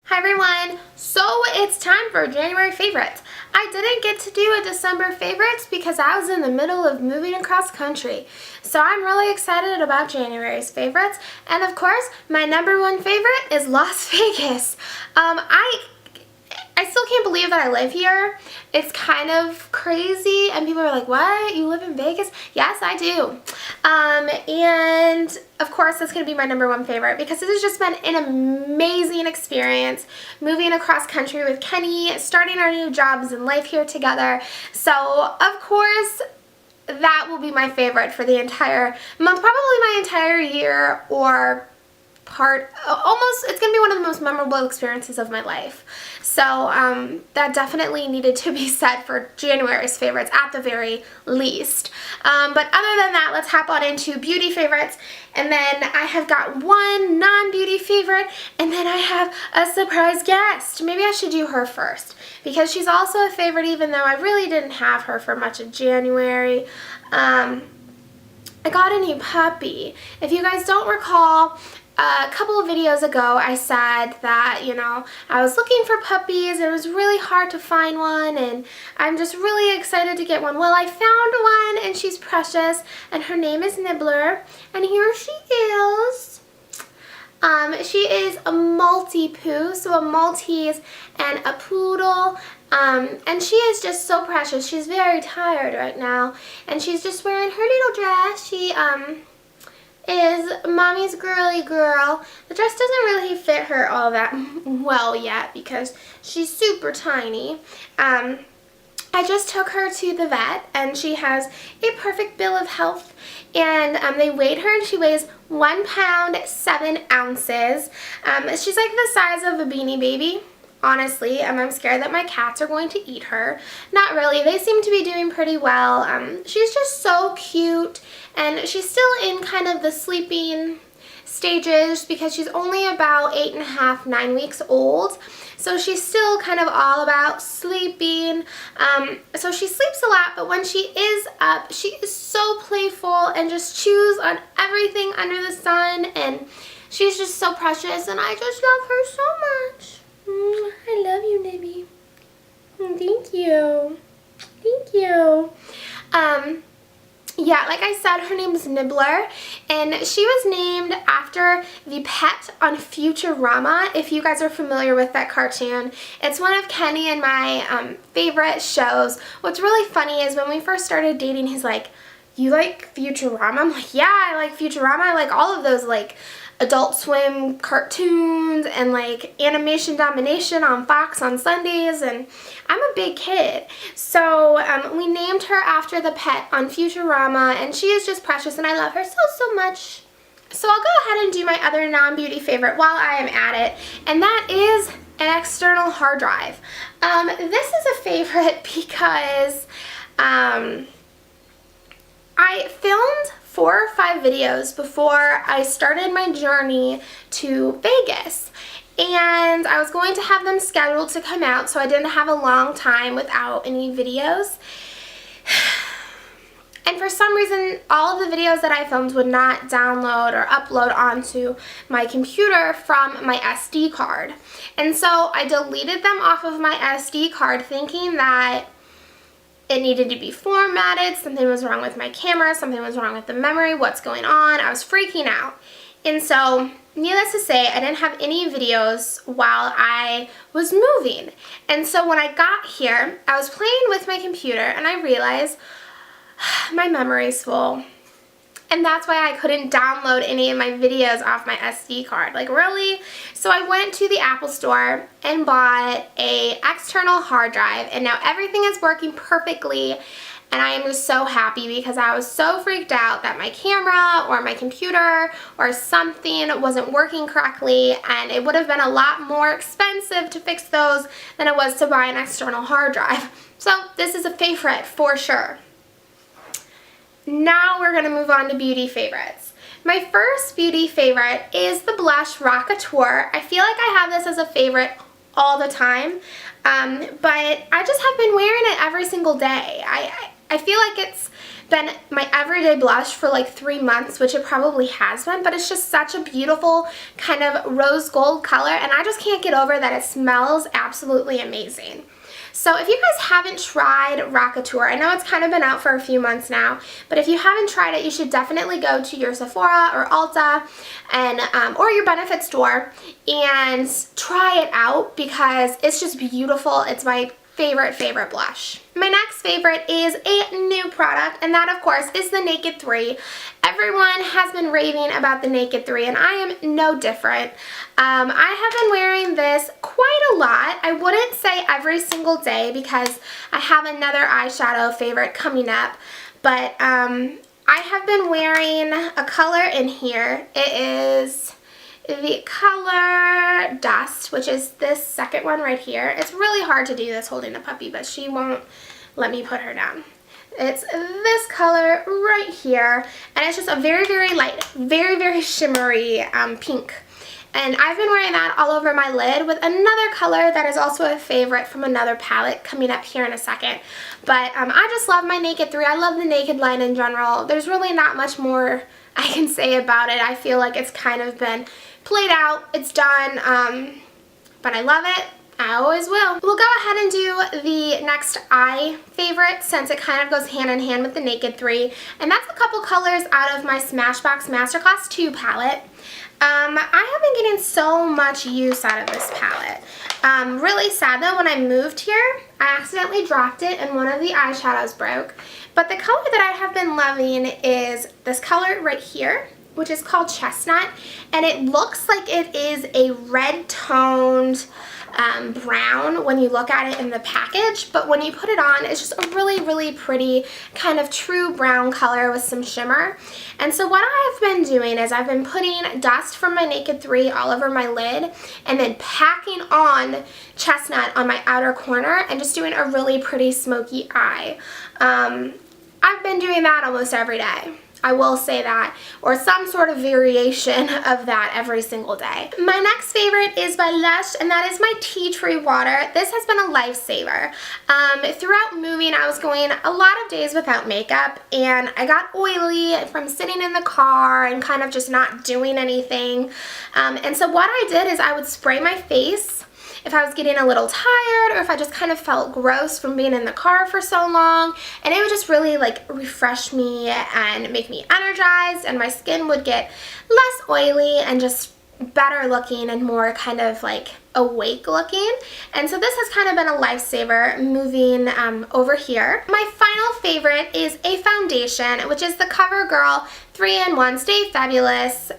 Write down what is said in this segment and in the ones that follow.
Hi everyone! So it's time for January favorites. I didn't get to do a December favorites because I was in the middle of moving across country. So I'm really excited about January's favorites. And of course, my number one favorite is Las Vegas. I still can't believe that I live here. It's kind of crazy and people are like, what? You live in Vegas? Yes, I do. And of course it's going to be my number one favorite because it has just been an amazing experience moving across country with Kenny, starting our new jobs and life here together. So of course that will be my favorite for the entire month, probably my entire year, or it's going to be one of the most memorable experiences of my life. So that definitely needed to be said for January's favorites at the very least. But other than that, let's hop on into beauty favorites. And then I have got one non-beauty favorite, and then I have a surprise guest. Maybe I should do her first because she's also a favorite even though I really didn't have her for much of January. I got a new puppy. If you guys don't recall, a couple of videos ago I said that, I was looking for puppies. It was really hard to find one and I'm just really excited to get one. Well, I found one and she's precious and her name is Nibbler and here she is. She is a Maltipoo, so a Maltese and a poodle. And she is just so precious. She's very tired right now and she's just wearing her little dress. She is mommy's girly girl. The dress doesn't really fit her all that well yet because she's super tiny. I just took her to the vet and she has a perfect bill of health, and they weighed her and she weighs 1 pound 7 ounces. She's like the size of a Beanie Baby. Honestly, I'm scared that my cats are going to eat her. Not really. They seem to be doing pretty well. She's just so cute, and she's still in kind of the sleeping stages because she's only about 8.5, 9 weeks old. So she's still kind of all about sleeping. So she sleeps a lot, but when she is up, she is so playful and just chews on everything under the sun, and she's just so precious, and I just love her so much. I love you, Nibby. Thank you. Thank you. Yeah, like I said, her name is Nibbler, and she was named after the pet on Futurama, if you guys are familiar with that cartoon. It's one of Kenny and my favorite shows. What's really funny is when we first started dating, he's like, you like Futurama? I'm like, yeah, I like Futurama. I like all of those, like, Adult Swim cartoons and like Animation Domination on Fox on Sundays, and I'm a big kid. So we named her after the pet on Futurama, and she is just precious and I love her so much. So I'll go ahead and do my other non-beauty favorite while I am at it, and that is an external hard drive. This is a favorite because I filmed 4 or 5 videos before I started my journey to Vegas, and I was going to have them scheduled to come out, so I didn't have a long time without any videos. And for some reason, all of the videos that I filmed would not download or upload onto my computer from my SD card. And so I deleted them off of my SD card thinking that it needed to be formatted, something was wrong with my camera, something was wrong with the memory, what's going on? I was freaking out. And so, needless to say, I didn't have any videos while I was moving. And so when I got here, I was playing with my computer and I realized my memory's full. And that's why I couldn't download any of my videos off my SD card. Like, really? So I went to the Apple Store and bought an external hard drive, and now everything is working perfectly, and I am just so happy because I was so freaked out that my camera or my computer or something wasn't working correctly, and it would have been a lot more expensive to fix those than it was to buy an external hard drive. So this is a favorite for sure. Now we're going to move on to beauty favorites. My first beauty favorite is the blush Rockateur. I feel like I have this as a favorite all the time, but I just have been wearing it every single day. I feel like it's been my everyday blush for like 3 months, which it probably has been, but it's just such a beautiful kind of rose gold color, and I just can't get over that it smells absolutely amazing. So if you guys haven't tried Rockateur, I know it's kind of been out for a few months now, but if you haven't tried it, you should definitely go to your Sephora or Ulta and or your Benefit store and try it out because it's just beautiful. It's my favorite blush. My next favorite is a new product, and that of course is the Naked 3. Everyone has been raving about the Naked 3, and I am no different. I have been wearing this quite a lot. I wouldn't say every single day because I have another eyeshadow favorite coming up, but I have been wearing a color in here. It is the color Dust, which is this second one right here. It's really hard to do this holding a puppy, but she won't let me put her down. It's this color right here, and it's just a very light, very shimmery pink. And I've been wearing that all over my lid with another color that is also a favorite from another palette coming up here in a second. But I just love my Naked 3. I love the Naked line in general. There's really not much more I can say about it. I feel like it's kind of been played out. It's done. But I love it. I always will. We'll go ahead and do the next eye favorite since it kind of goes hand in hand with the Naked 3. And that's a couple colors out of my Smashbox Masterclass 2 palette. I have been getting so much use out of this palette. Really sad though, when I moved here, I accidentally dropped it and one of the eyeshadows broke. But the color that I have been loving is this color right here, which is called Chestnut, and it looks like it is a red toned brown when you look at it in the package, but when you put it on, it's just a really pretty kind of true brown color with some shimmer. And so what I've been doing is I've been putting Dust from my Naked 3 all over my lid and then packing on Chestnut on my outer corner and just doing a really pretty smoky eye. I've been doing that almost every day. I will say that, or some sort of variation of that every single day. My next favorite is by Lush, and that is my tea tree water. This has been a lifesaver. Throughout moving, I was going a lot of days without makeup, and I got oily from sitting in the car and kind of just not doing anything. And so what I did is I would spray my face if I was getting a little tired or if I just kind of felt gross from being in the car for so long, and it would just really like refresh me and make me energized, and my skin would get less oily and just better looking and more kind of like awake looking. And so this has kind of been a lifesaver moving over here. My final favorite is a foundation, which is the CoverGirl 3-in-1 Stay Fabulous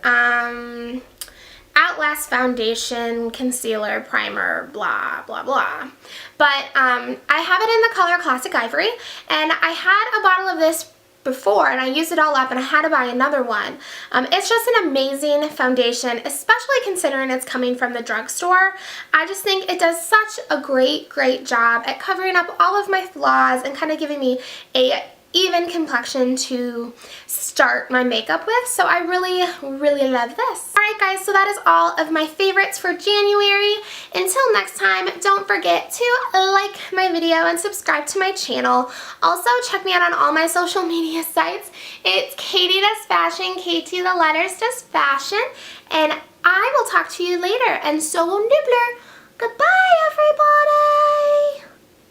Outlast Foundation Concealer Primer, blah blah blah. But I have it in the color Classic Ivory, and I had a bottle of this before and I used it all up and I had to buy another one. It's just an amazing foundation, especially considering it's coming from the drugstore. I just think it does such a great job at covering up all of my flaws and kind of giving me a even complexion to start my makeup with. So I really love this. Alright guys, so that is all of my favorites for January. Until next time, don't forget to like my video and subscribe to my channel. Also, check me out on all my social media sites. It's Katie Does Fashion, KT the letters does fashion, and I will talk to you later, and so will Nibbler. Goodbye everybody!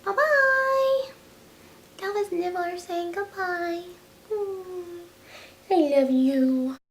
Bye-bye! That was Nibbler saying goodbye. I love you.